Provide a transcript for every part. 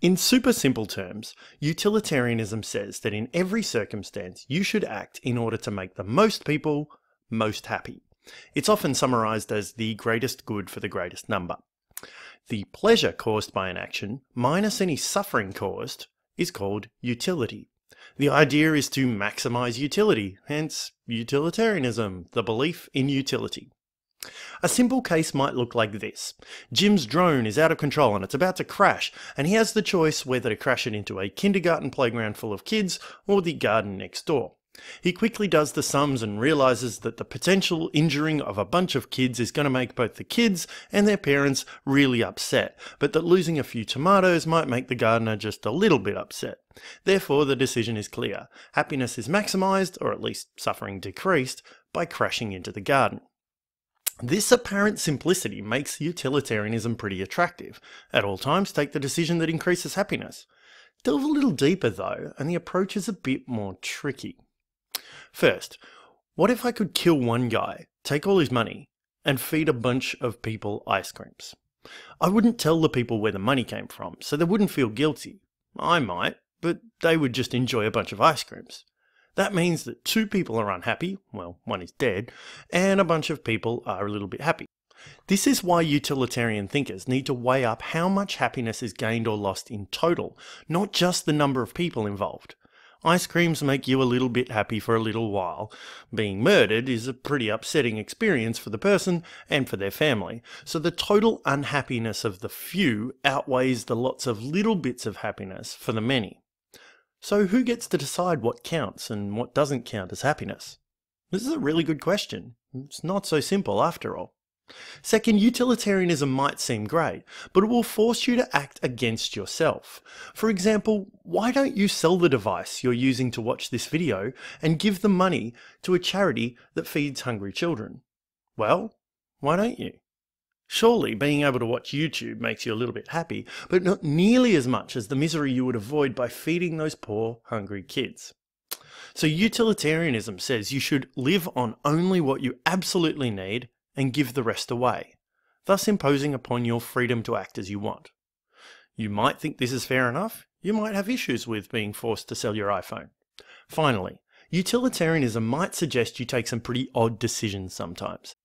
In super simple terms, utilitarianism says that in every circumstance you should act in order to make the most people most happy. It's often summarized as the greatest good for the greatest number. The pleasure caused by an action, minus any suffering caused, is called utility. The idea is to maximize utility, hence utilitarianism, the belief in utility. A simple case might look like this. Jim's drone is out of control and it's about to crash, and he has the choice whether to crash it into a kindergarten playground full of kids or the garden next door. He quickly does the sums and realizes that the potential injuring of a bunch of kids is going to make both the kids and their parents really upset, but that losing a few tomatoes might make the gardener just a little bit upset. Therefore, the decision is clear. Happiness is maximized, or at least suffering decreased, by crashing into the garden. This apparent simplicity makes utilitarianism pretty attractive. At all times, take the decision that increases happiness. Delve a little deeper though, and the approach is a bit more tricky. First, what if I could kill one guy, take all his money, and feed a bunch of people ice creams? I wouldn't tell the people where the money came from, so they wouldn't feel guilty. I might, but they would just enjoy a bunch of ice creams. That means that 2 people are unhappy, well, one is dead, and a bunch of people are a little bit happy. This is why utilitarian thinkers need to weigh up how much happiness is gained or lost in total, not just the number of people involved. Ice creams make you a little bit happy for a little while. Being murdered is a pretty upsetting experience for the person and for their family, so the total unhappiness of the few outweighs the lots of little bits of happiness for the many. So who gets to decide what counts and what doesn't count as happiness? This is a really good question. It's not so simple after all. Second, utilitarianism might seem great, but it will force you to act against yourself. For example, why don't you sell the device you're using to watch this video and give the money to a charity that feeds hungry children? Well, why don't you? Surely being able to watch YouTube makes you a little bit happy, but not nearly as much as the misery you would avoid by feeding those poor, hungry kids. So utilitarianism says you should live on only what you absolutely need and give the rest away, thus imposing upon your freedom to act as you want. You might think this is fair enough. You might have issues with being forced to sell your iPhone. Finally, utilitarianism might suggest you take some pretty odd decisions sometimes.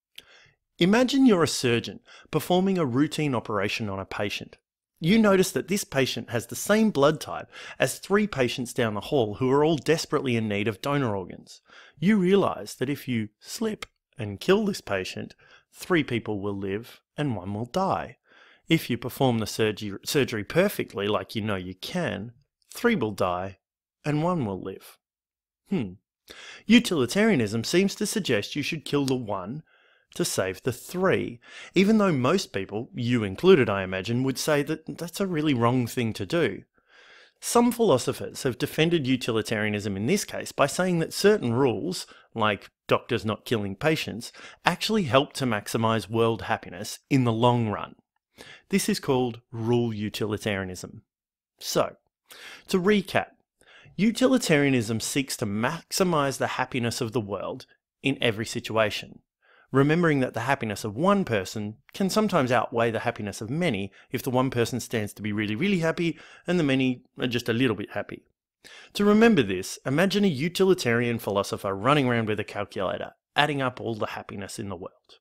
Imagine you're a surgeon performing a routine operation on a patient. You notice that this patient has the same blood type as 3 patients down the hall who are all desperately in need of donor organs. You realize that if you slip and kill this patient, 3 people will live and 1 will die. If you perform the surgery perfectly, like you know you can, 3 will die and 1 will live. Utilitarianism seems to suggest you should kill the 1 to save the 3, even though most people, you included I imagine, would say that that's a really wrong thing to do. Some philosophers have defended utilitarianism in this case by saying that certain rules, like doctors not killing patients, actually help to maximize world happiness in the long run. This is called rule utilitarianism. So, to recap, utilitarianism seeks to maximize the happiness of the world in every situation, remembering that the happiness of one person can sometimes outweigh the happiness of many if the one person stands to be really, really happy and the many are just a little bit happy. To remember this, imagine a utilitarian philosopher running around with a calculator, adding up all the happiness in the world.